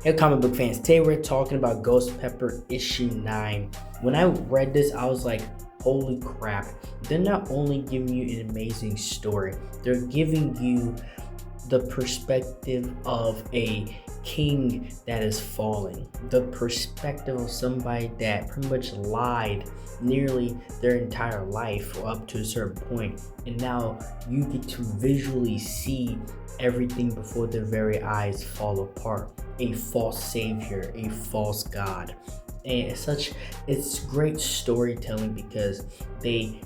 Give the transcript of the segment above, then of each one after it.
Hey, comic book fans, today we're talking about Ghost Pepper issue 9. When I read this, I was like, holy crap. They're not only giving you an amazing story, they're giving you the perspective of a king that is falling, the perspective of somebody that pretty much lied nearly their entire life or up to a certain point, and now you get to visually see everything before their very eyes fall apart. A false savior, a false god. And it's great storytelling because they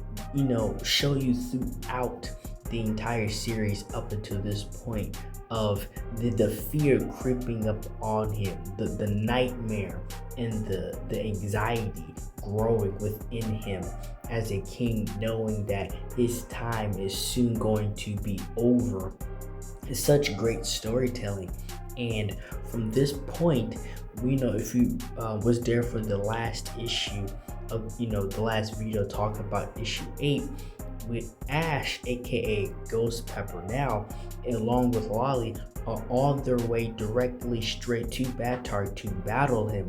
show you throughout the entire series up until this point of the fear creeping up on him, the nightmare and the anxiety growing within him as a king, knowing that his time is soon going to be over. It's such great storytelling. And from this point, we know, if you was there for the last issue of the last video talking about issue 8, with Ash, aka Ghost Pepper, now along with Lolly, are on their way directly straight to Batar to battle him.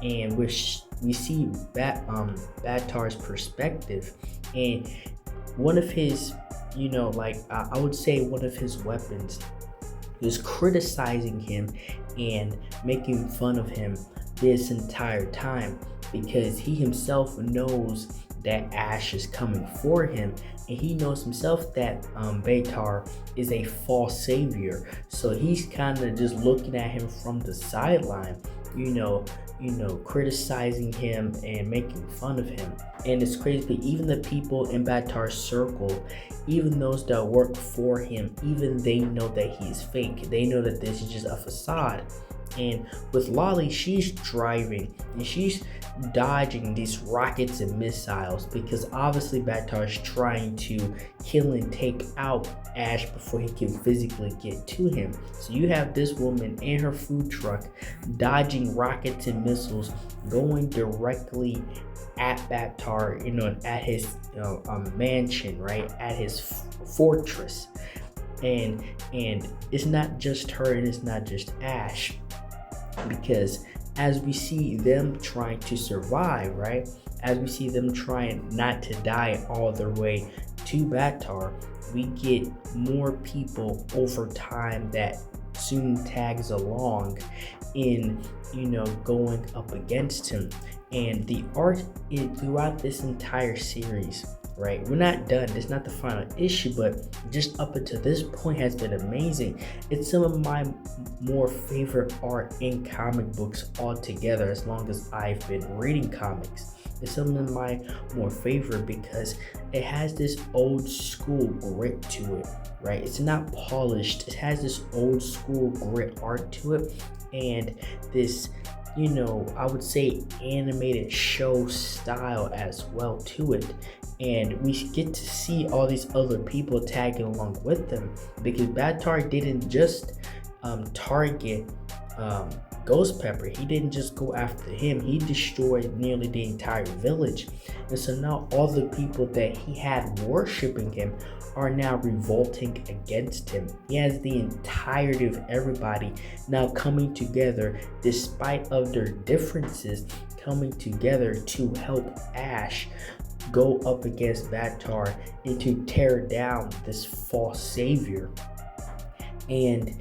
And we see Batar's perspective, and one of his I would say one of his weapons is criticizing him and making fun of him this entire time, because he himself knows that Ash is coming for him, and he knows himself that Batar is a false savior. So he's kind of just looking at him from the sideline, criticizing him and making fun of him. And it's crazy, but even the people in Batar's circle, even those that work for him, even they know that he's fake. They know that this is just a facade. And with Lolly, she's driving and she's dodging these rockets and missiles because obviously Batar is trying to kill and take out Ash before he can physically get to him. So you have this woman in her food truck dodging rockets and missiles, going directly at Batar, at his mansion, right, at his fortress. And it's not just her and it's not just Ash, because as we see them trying to survive, right, as we see them trying not to die all their way to Batar, we get more people over time that soon tags along in going up against him. And the art throughout this entire series, right, we're not done, it's not the final issue, but just up until this point has been amazing. It's some of my more favorite art in comic books altogether, as long as I've been reading comics. It's some of my more favorite because it has this old school grit to it, right? It's not polished, it has this old school grit art to it, and this I would say animated show style as well to it. And we get to see all these other people tagging along with them, because Batar didn't just target Ghost Pepper. He didn't just go after him, he destroyed nearly the entire village. And so now all the people that he had worshiping him are now revolting against him. He has the entirety of everybody now coming together, despite of their differences, coming together to help Ash go up against Batar and to tear down this false savior. And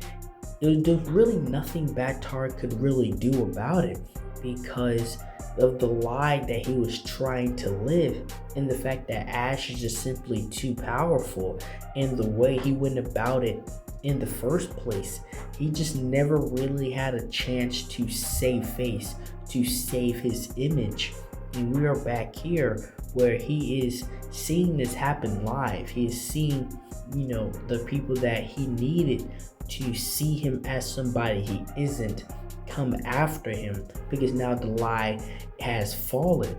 there's really nothing Batar could really do about it, because of the lie that he was trying to live, and the fact that Ash is just simply too powerful, and the way he went about it in the first place. He just never really had a chance to save face, to save his image. And we are back here where he is seeing this happen live. He is seeing, the people that he needed to see him as somebody he isn't come after him, because now the lie has fallen.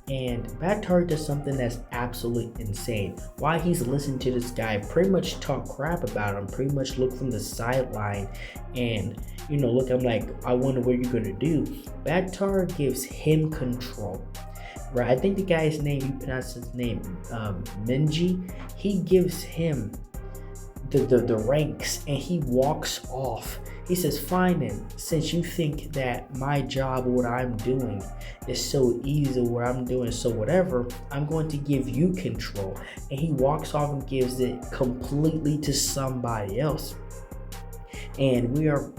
And Batar does something that's absolutely insane. While he's listening to this guy pretty much talk crap about him, pretty much look from the sideline and look, I'm like, I wonder what you're gonna do. Batar gives him control, right? I think the guy's name, you pronounce his name Minji. He gives him the ranks, and he walks off. He says, fine then, since you think that my job or what I'm doing is so easy, what I'm doing so whatever, I'm going to give you control. And he walks off and gives it completely to somebody else. And we are,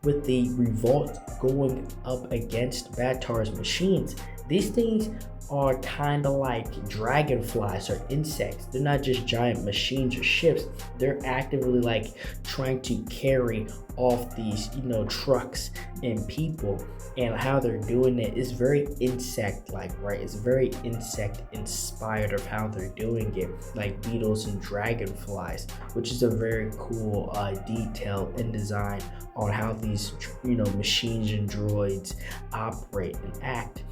with the revolt going up against Bataar's machines, these things are kind of like dragonflies or insects. They're not just giant machines or ships. They're actively like trying to carry off these, trucks and people. And how they're doing it is very insect-like, right? It's very insect-inspired of how they're doing it, like beetles and dragonflies, which is a very cool detail and design on how these, machines and droids operate and act.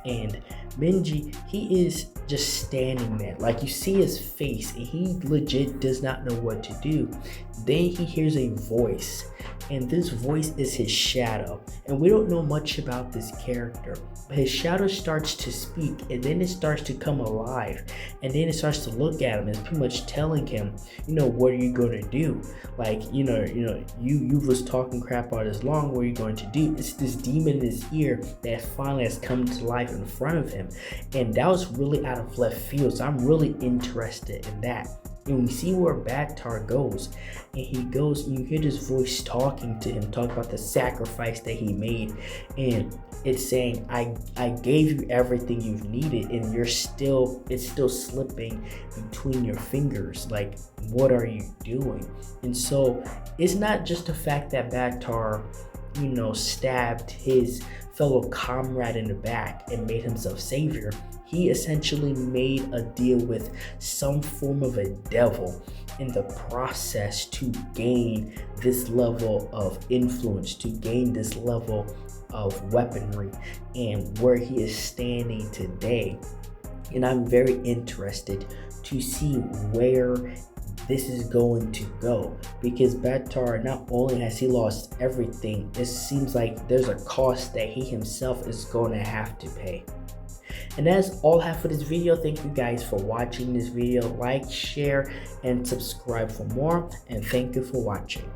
And Benji, he is just standing there. Like, you see his face, and he legit does not know what to do. Then he hears a voice, and this voice is his shadow. And we don't know much about this character, but his shadow starts to speak, and then it starts to come alive. And then it starts to look at him, and it's pretty much telling him, what are you going to do? Like, you was talking crap all this long, what are you going to do? It's this demon in his ear that finally has come to life in front of him. And that was really out of left field, so I'm really interested in that. And we see where Bataar goes, and he goes, and you hear this voice talking to him, talk about the sacrifice that he made, and it's saying, I gave you everything you've needed, and it's still slipping between your fingers. Like, what are you doing? And so it's not just the fact that Bataar, stabbed his fellow comrade in the back and made himself savior. He essentially made a deal with some form of a devil in the process to gain this level of influence, to gain this level of weaponry, and where he is standing today. And I'm very interested to see where this is going to go, because Bataar, not only has he lost everything, it seems like there's a cost that he himself is going to have to pay. And that's all I have for this video. Thank you guys for watching this video. Like, share, and subscribe for more. And thank you for watching.